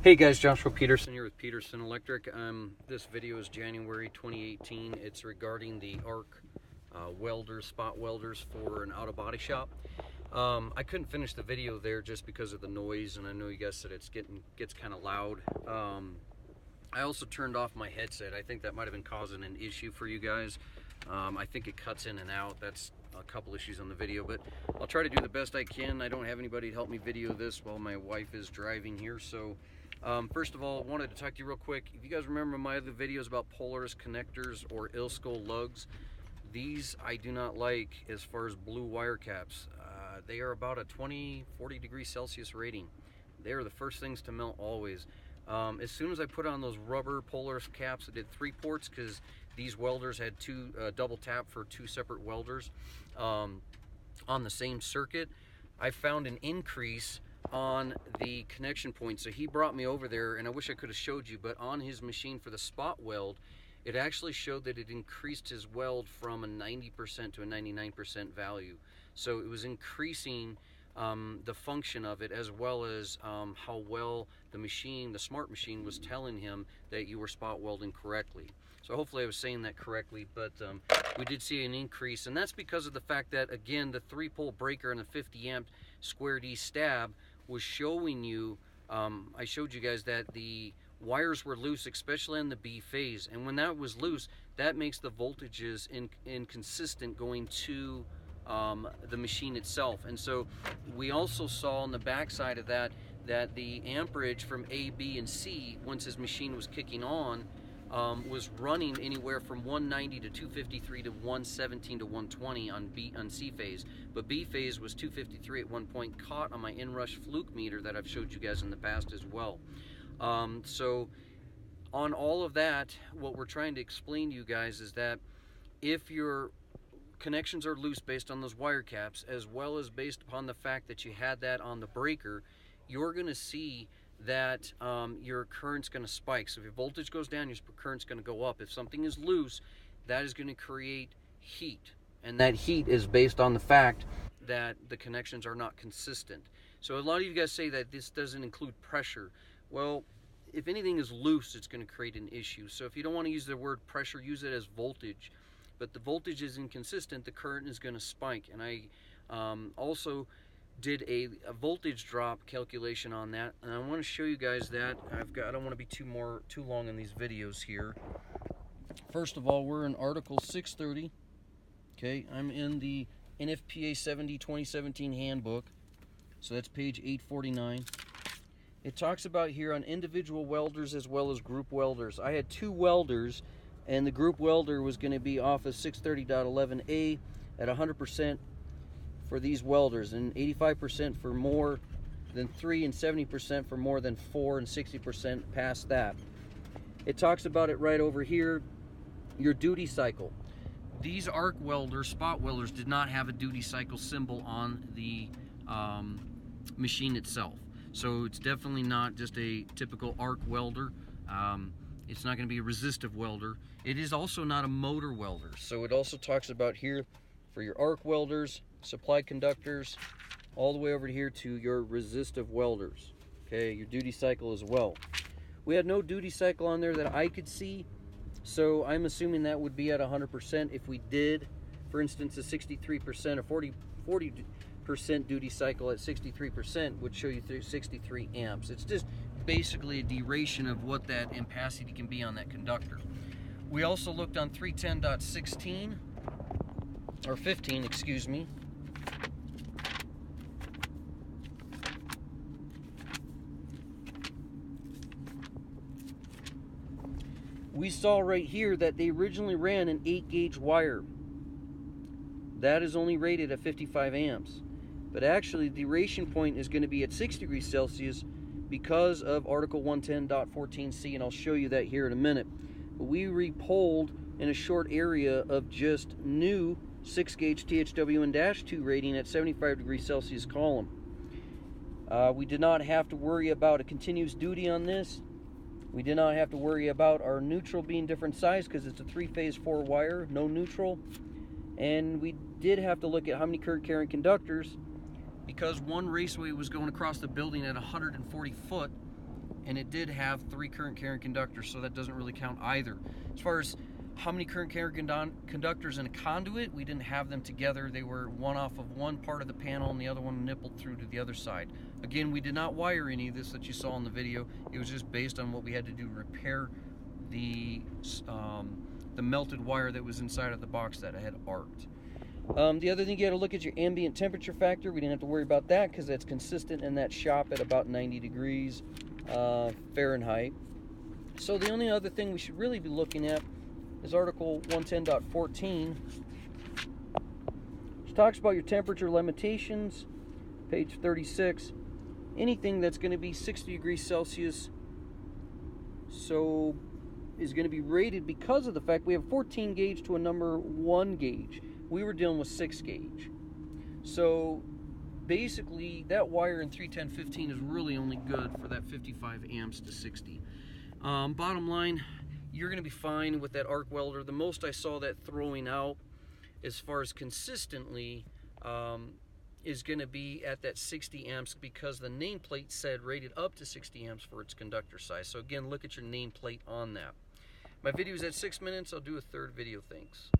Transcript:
Hey guys, Joshua Peterson here with Peterson Electric. This video is January 2018. It's regarding the ARC welders, spot welders for an auto body shop. I couldn't finish the video there just because of the noise, and I know you guys said it gets kind of loud. I also turned off my headset. I think that might have been causing an issue for you guys. I think it cuts in and out. That's a couple issues on the video, but I'll try to do the best I can. I don't have anybody to help me video this while my wife is driving here, so first of all, I wanted to talk to you real quick. If you guys remember my other videos about Polaris connectors or Ilsko lugs, these I do not like as far as blue wire caps. They are about a 20-40 degrees Celsius rating. They are the first things to melt always. As soon as I put on those rubber Polaris caps, I did 3 ports because these welders had two double tap for 2 separate welders on the same circuit. I found an increase on the connection point. So he brought me over there, and I wish I could have showed you, but on his machine for the spot weld, it actually showed that it increased his weld from a 90% to a 99% value. So it was increasing the function of it, as well as how well the smart machine was telling him that you were spot welding correctly. So hopefully I was saying that correctly, but we did see an increase, and that's because of the fact that, again, the 3-pole breaker and the 50 amp square D stab was showing you, I showed you guys that the wires were loose, especially in the B phase, and when that was loose, that makes the voltages inconsistent going to the machine itself. And so we also saw on the back side of that the amperage from A, B, and C, once his machine was kicking on, was running anywhere from 190 to 253 to 117 to 120 on C phase, but B phase was 253 at one point, caught on my inrush fluke meter that I've showed you guys in the past as well. So on all of that, what we're trying to explain to you guys is that if your connections are loose based on those wire caps, as well as based upon the fact that you had that on the breaker, you're going to see that your current's going to spike. So if your voltage goes down, your current's going to go up. If something is loose, that is going to create heat, and that heat is based on the fact that the connections are not consistent. So a lot of you guys say that this doesn't include pressure. Well, if anything is loose, it's going to create an issue. So if you don't want to use the word pressure, use it as voltage. But the voltage is inconsistent, the current is going to spike. And I also did a voltage drop calculation on that, and I want to show you guys that. I don't want to be too long in these videos here. First of all, we're in Article 630. Okay, I'm in the NFPA 70 2017 handbook, so that's page 849. It talks about here on individual welders as well as group welders. I had 2 welders, and the group welder was going to be off of 630.11a at 100% for these welders, and 85% for more than 3, and 70% for more than 4, and 60% past that. It talks about it right over here, your duty cycle. These arc welders, spot welders, did not have a duty cycle symbol on the machine itself. So it's definitely not just a typical arc welder. It's not going to be a resistive welder. It is also not a motor welder. So it also talks about here for your arc welders, supply conductors, all the way over here to your resistive welders. Okay, your duty cycle as well. We had no duty cycle on there that I could see, so I'm assuming that would be at 100%. If we did, for instance, a 63% or 40% duty cycle at 63% would show you 63 amps. It's just basically a duration of what that ampacity can be on that conductor. We also looked on 310.16 or 15, excuse me. We saw right here that they originally ran an 8-gauge wire. That is only rated at 55 amps. But actually, the duration point is going to be at 6 degrees Celsius because of Article 110.14c, and I'll show you that here in a minute. But we repoled in a short area of just new 6-gauge THWN-2 rating at 75 degrees Celsius column. We did not have to worry about a continuous duty on this. We did not have to worry about our neutral being different size because it's a 3-phase 4 wire, no neutral. And we did have to look at how many current carrying conductors, because one raceway was going across the building at 140 foot and it did have 3 current carrying conductors, so that doesn't really count either. As far as how many current carrying conductors in a conduit, we didn't have them together. They were one off of one part of the panel and the other one nippled through to the other side. Again, we did not wire any of this that you saw in the video. It was just based on what we had to do to repair the melted wire that was inside of the box that had arced. The other thing, you got to look at your ambient temperature factor. We didn't have to worry about that because that's consistent in that shop at about 90 degrees Fahrenheit. So the only other thing we should really be looking at is Article 110.14, which talks about your temperature limitations, page 36. Anything that's going to be 60 degrees Celsius is going to be rated because of the fact we have 14 gauge to a number 1 gauge. We were dealing with 6 gauge. So basically that wire in 310/15 is really only good for that 55 amps to 60. Bottom line, you're going to be fine with that arc welder. The most I saw that throwing out as far as consistently is going to be at that 60 amps because the nameplate said rated up to 60 amps for its conductor size. So again, look at your nameplate on that. My video is at 6 minutes. I'll do a third video. Thanks.